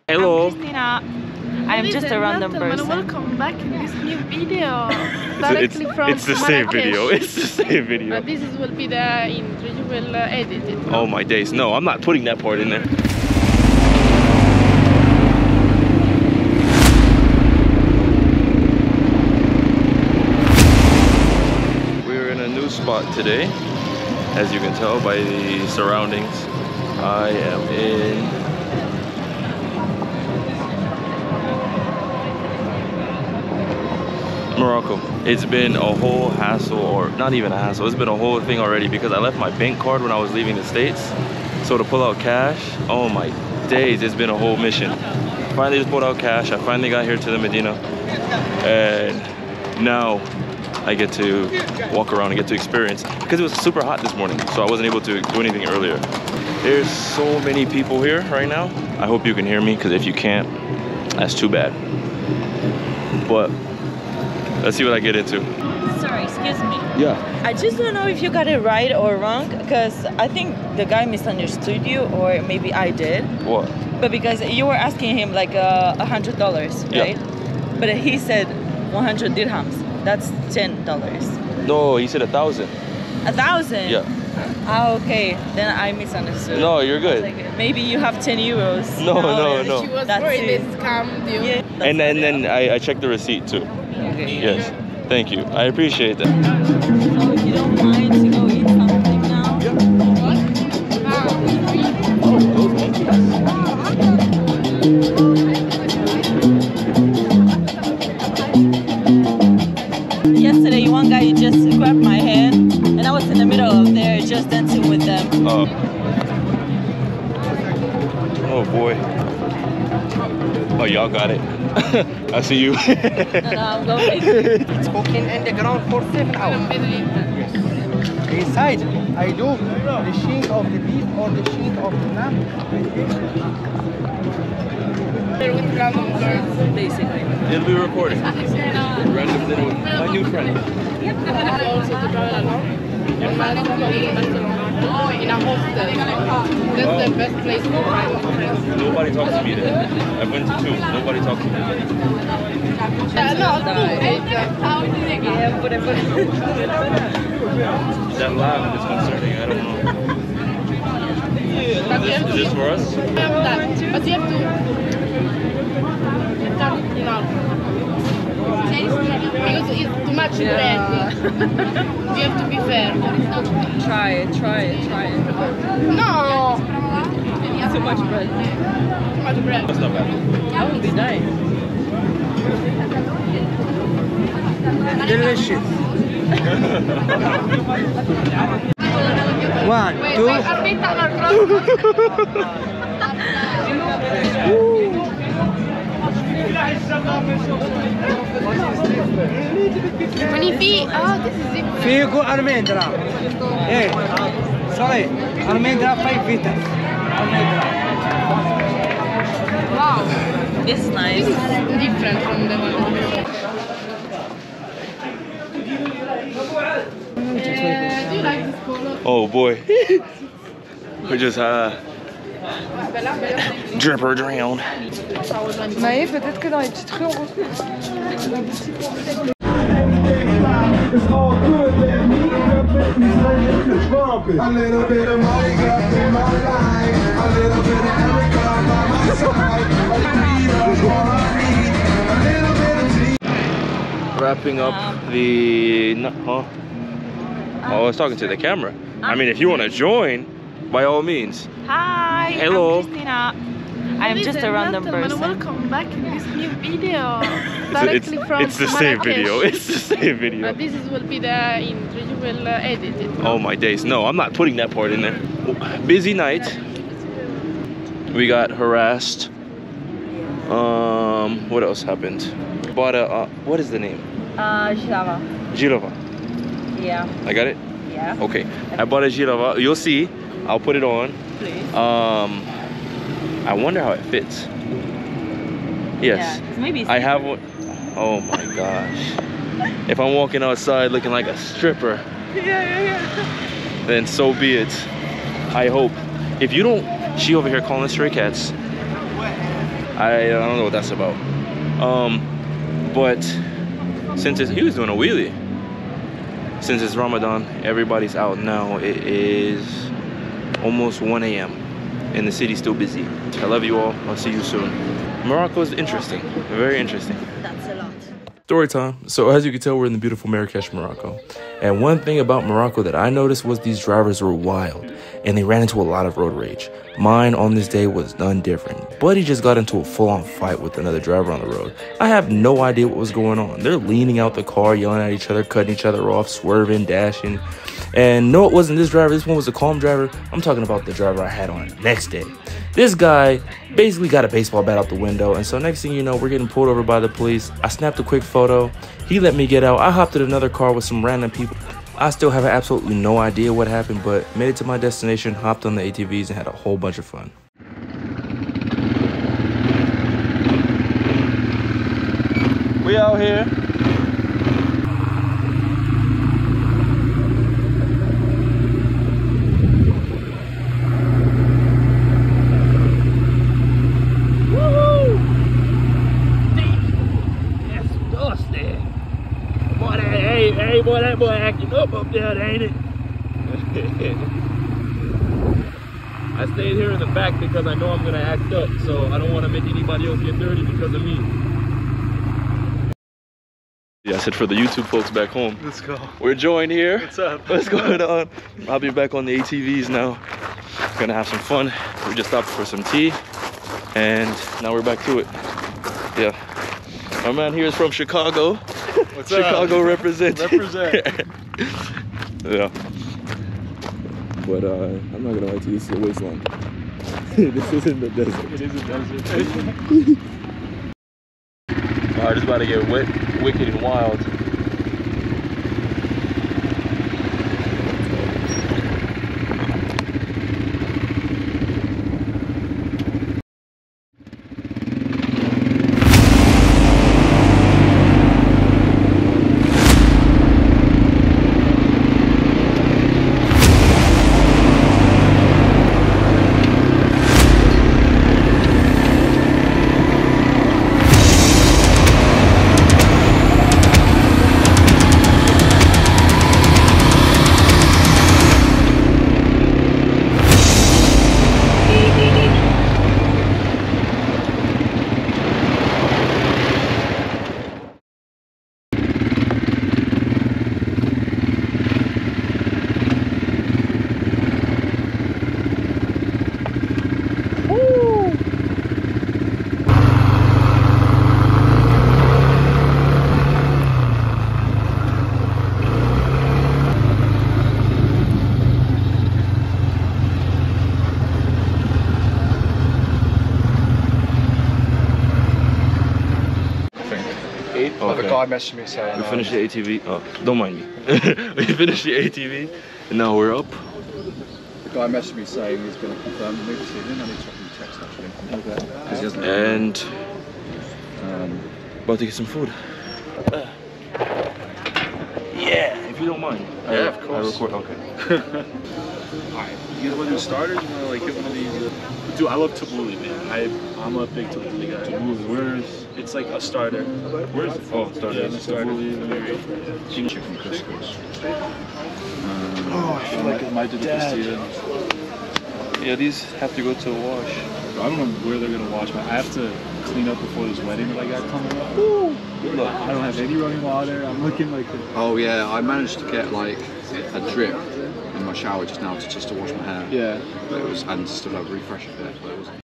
Hello. I'm Christina. I'm just a random person. Welcome back in this new video. It's the same video. It's the same video. But this will be the intro. You will edit it. Oh my days. No, I'm not putting that part in there. We're in a new spot today. As you can tell by the surroundings, I am in Morocco. It's been a whole hassle, or not even a hassle, it's been a whole thing already because I left my bank card when I was leaving the States. So to pull out cash, oh my days, it's been a whole mission. Finally just pulled out cash. I finally got here to the Medina, and now I get to walk around and get to experience, because it was super hot this morning, so I wasn't able to do anything earlier. There's so many people here right now. I hope you can hear me, because if you can't, that's too bad. But let's see what I get into. Sorry, excuse me. Yeah. I just don't know if you got it right or wrong, because I think the guy misunderstood you, or maybe I did. What? But because you were asking him like $100, right? Yeah. But he said 100 dirhams. That's $10. No, he said 1,000. 1,000? Yeah. Ah, okay. Then I misunderstood. No, you're good. Like, maybe you have 10 euros. No, now, no, and no. She was That's worried it. they scammed you. Yeah, And then I checked the receipt too. Okay. Yes. Thank you. I appreciate that. So you don't mind to go eat something now? Yesterday, one guy just grabbed my hand, and I was in the middle of there just dancing with them. Oh boy. Oh, y'all got it. I see you. No, I'm going. It's cooking in the ground for 7 hours. Inside, I do the shank of the beef or the shank of the lamb. With random girls. Basically. It'll be recorded. Random dinner with my new friend. Also to travel alone. In a hostel. That's the best place to find friends. Nobody talks to me there. I went to 2. Nobody talks to me. No, Yeah, whatever. That laugh is concerning. I don't know. Is this for us? But you have to cut it enough. Because it's too much bread. You have to be fair. Try it. No! Too much bread. Too much bread. That's not bad. That would be nice. Delicious. 1, 2. Magnifique! Oh, this is it. Figo almendra. Hey, sorry. Almendra 5 vitas. Almendra. Wow! This is nice. This is different from the one. Do you like this color? Oh boy. We just drip or drown. Mais peut-être que dans les petites rues on retrouve. It's all good, let me up in the trumpet. A little bit of money got in my life. A little bit of Erica by my side. A little bit of tea. Wrapping up the... Huh? Oh, I was talking to the camera. I mean, if you want to join, by all means. Hi. Hello. I'm Christina. I'm just a random person. Welcome back in this new video. It's the same video. It's the same video. But this will be the intro. You will edit it. Oh my days. No, I'm not putting that part in there. Busy night. We got harassed. What else happened? Bought a, what is the name? Java. Girava. Yeah. I got it? Yeah. Okay. I bought a Girava. You'll see. I'll put it on. Please. I wonder how it fits. Yes. Yeah, maybe. I have one. Oh my gosh. If I'm walking outside looking like a stripper, then so be it. I hope. If you don't She over here calling stray cats. I don't know what that's about. But since he was doing a wheelie. Since it's Ramadan, everybody's out now. It is almost 1 a.m. and the city's still busy. I love you all. I'll see you soon. Morocco is interesting. Very interesting. That's a lot. Story time. So as you can tell, we're in the beautiful Marrakech, Morocco. And one thing about Morocco that I noticed was these drivers were wild and they ran into a lot of road rage. Mine on this day was none different. Buddy just got into a full-on fight with another driver on the road. I have no idea what was going on. They're leaning out the car, yelling at each other, cutting each other off, swerving, dashing. And no, it wasn't this driver. This one was a calm driver. I'm talking about the driver I had on the next day. This guy basically got a baseball bat out the window. And so next thing you know, we're getting pulled over by the police. I snapped a quick photo. He let me get out. I hopped in another car with some random people. I still have absolutely no idea what happened, but made it to my destination, hopped on the ATVs, and had a whole bunch of fun. We out here. Boy, that boy acting up there, ain't it? I stayed here in the back because I know I'm gonna act up, so I don't want to make anybody else get dirty because of me. Yeah, I said for the YouTube folks back home. Let's go. We're joined here. What's up? What's going on? I'll be back on the ATVs now. Gonna have some fun. We just stopped for some tea, and now we're back to it. Yeah. Our man here is from Chicago. What's Chicago up? Represent. Yeah. But I'm not gonna lie to you, this is a wasteland. This isn't the desert. It is a desert. Alright, it's about to get wet, wicked and wild. The guy messaged me saying we finished the ATV. Oh, don't mind me. We finished the ATV, and now we're up. The guy messaged me saying he's going to confirm the move this evening. I need to text actually. Okay. And about to get some food. Yeah, if you don't mind. Yeah, of course. I record. Okay. Alright, you guys want to do starters? You want to like get one of these? Dude, I love tabbouleh, man. I'm a big tabbouleh guy. Tabbouleh, where's? It's like a starter. Where's it? Oh, starter. Yeah, the starter. Chicken couscous. Oh, I feel like it might do the costilla. Yeah, these have to go to a wash. I don't know where they're gonna wash, but I have to clean up before this wedding that I got coming up. Good luck. I don't have any running water. I'm looking like Oh yeah, I managed to get like a drip in my shower just now to wash my hair. yeah. But it was and still like refresh it there, but it wasn't.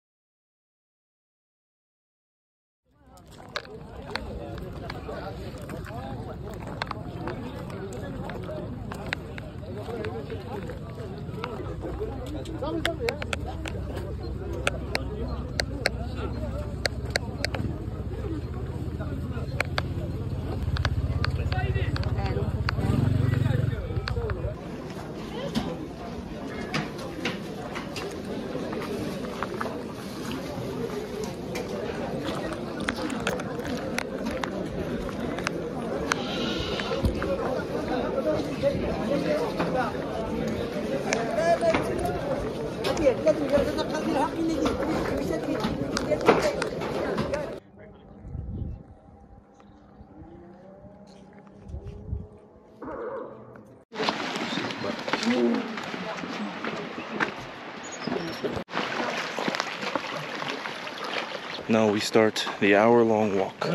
Now we start the hour-long walk.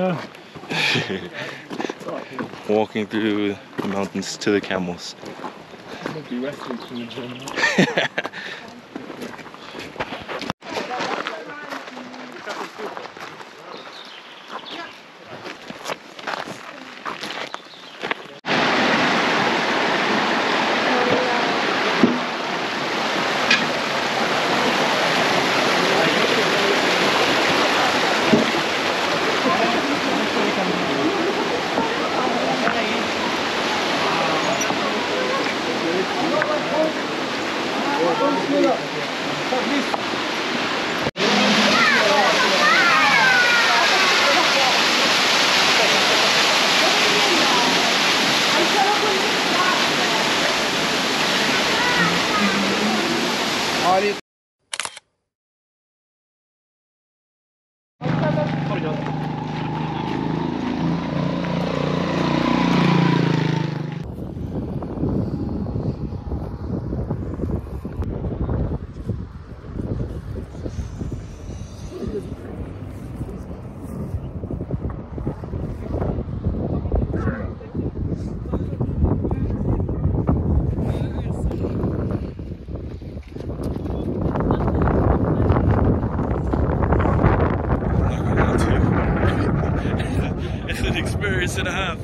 Walking through the mountains to the camels. Be resting from the gym. Experience and a half.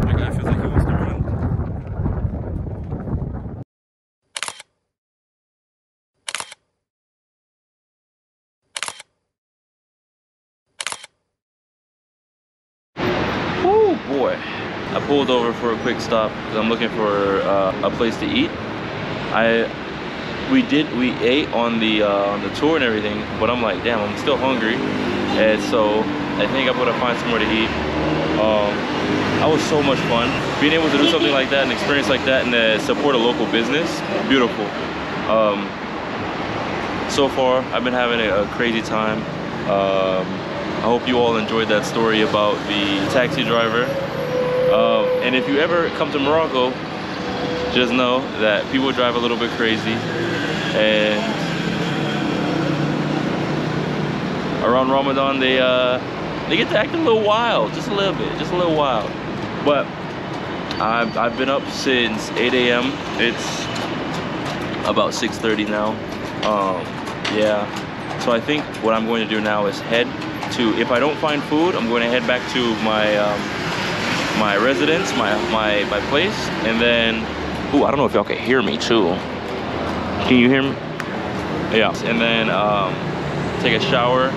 My guy feels like he wants to run. Oh boy. I pulled over for a quick stop because I'm looking for a place to eat. We ate on the tour and everything, but I'm like, damn, I'm still hungry. And so I think I'm gonna find somewhere to eat. That was so much fun. Being able to do something like that, an experience like that, and to support a local business, beautiful. So far, I've been having a crazy time. I hope you all enjoyed that story about the taxi driver. And if you ever come to Morocco, just know that people drive a little bit crazy, and around Ramadan they get to act a little wild, just a little bit, just a little wild. But I've been up since 8 a.m. It's about 6:30 now. Yeah, so I think what I'm going to do now is head to, if I don't find food, I'm going to head back to my residence, my place, and then, ooh, I don't know if y'all can hear me too. Can you hear me? Yeah. And then take a shower,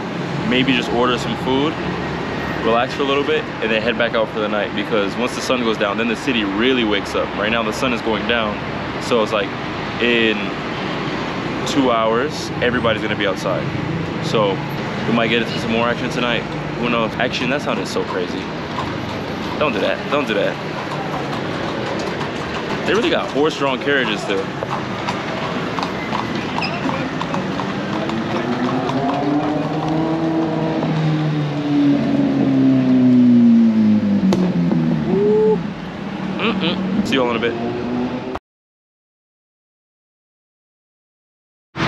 maybe just order some food, relax for a little bit, and then head back out for the night, because once the sun goes down, then the city really wakes up. Right now the sun is going down, so it's like in 2 hours, everybody's gonna be outside. So we might get into some more action tonight. Who knows? Action, that sounded so crazy. Don't do that, don't do that. They really got horse-drawn carriages too. See you all in a bit.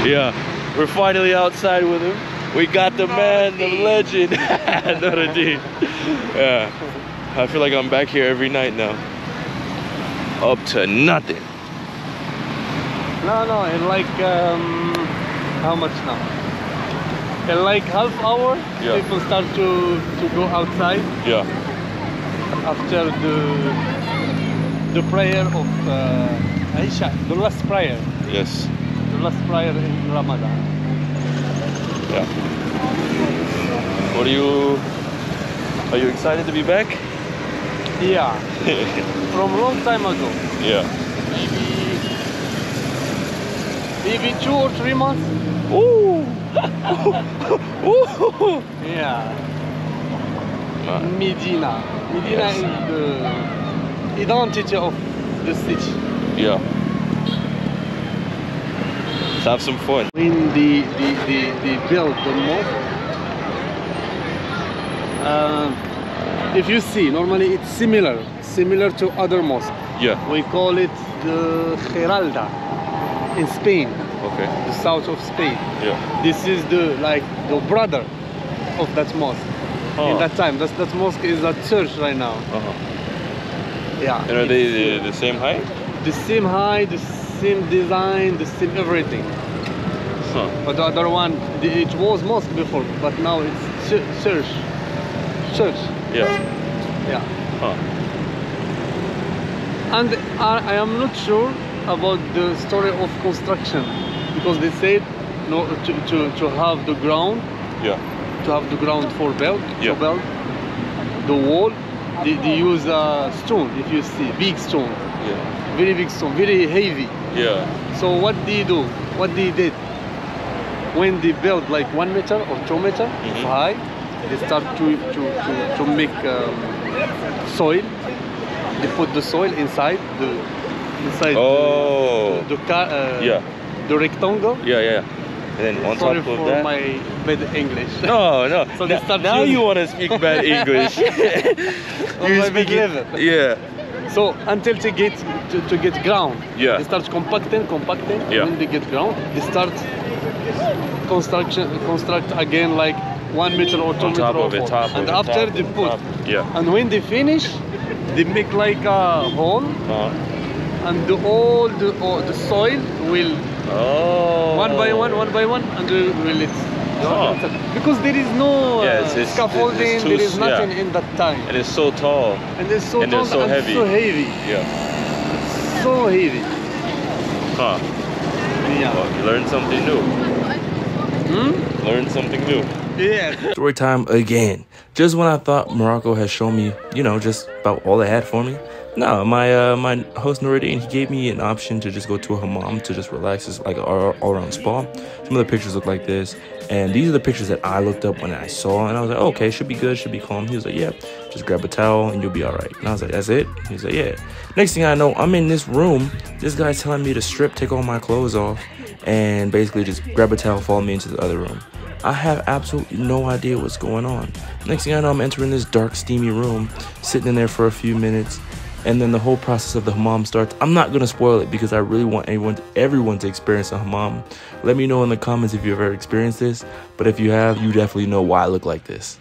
Yeah, we're finally outside with him. We got the man, the legend, Nuruddin. Yeah, I feel like I'm back here every night now. Up to nothing. No, in like, how much now? In like half hour, yeah, people start to go outside. Yeah. After the prayer of Aisha, the last prayer. Yes. The last prayer in Ramadan. Yeah. What are you excited to be back? Yeah. From a long time ago. Yeah. Maybe 2 or 3 months. Ooh. Ooh. Yeah. Nice. Medina. Medina Yes. is the identity of the city. Yeah. Let's have some fun. When they build the mosque, if you see, normally it's similar to other mosques. Yeah. We call it the Giralda in Spain, Okay. the south of Spain. Yeah. This is the brother of that mosque. In that time, that mosque is a church right now. Yeah. And are they the same height? The same height, the same design, the same everything. But the other one, it was mosque before, but now it's church. Yeah. Yeah. Huh. And I am not sure about the story of construction, because they said no to have the ground, to have the ground for build, to build the wall. They use a stone, if you see, big stone, very big stone, very heavy. Yeah. So what they do, what they did, when they build like 1 meter or 2 meter high, they start to make soil. They put the soil inside the the rectangle. Yeah. And then on Sorry top of for that, my bad English. No. So they start now you want to speak bad English. You speak level. Yeah. So until to get ground, Yeah. they start compacting. Yeah. When they get ground, they start construct again like 1 meter or 2 On meter top or of it, 4. top And of it, after top they of it, put, top. Yeah. and when they finish, they make like a hole, and all the soil will one by one, and will it. Because there is no scaffolding, there is nothing in that time. And it's so tall. And it's so and tall they're so and heavy. so heavy. Yeah. So heavy. Huh. Yeah. Well, you learned something new. Learned something new. Yeah. Story time again. Just when I thought Morocco had shown me, just about all they had for me. No, my host Nuruddin, he gave me an option to just go to a hammam to just relax. It's like an all-around spa. Some of the pictures look like this. And these are the pictures that I looked up when I saw. And I was like, okay, should be good, should be calm. He was like, yeah, just grab a towel and you'll be all right. And I was like, that's it? He was like, yeah. Next thing I know, I'm in this room. This guy's telling me to strip, take all my clothes off, and basically just grab a towel, follow me into the other room. I have absolutely no idea what's going on. Next thing I know, I'm entering this dark, steamy room, sitting in there for a few minutes, and then the whole process of the hammam starts. I'm not going to spoil it because I really want everyone to experience a hammam. Let me know in the comments if you've ever experienced this, but if you have, you definitely know why I look like this.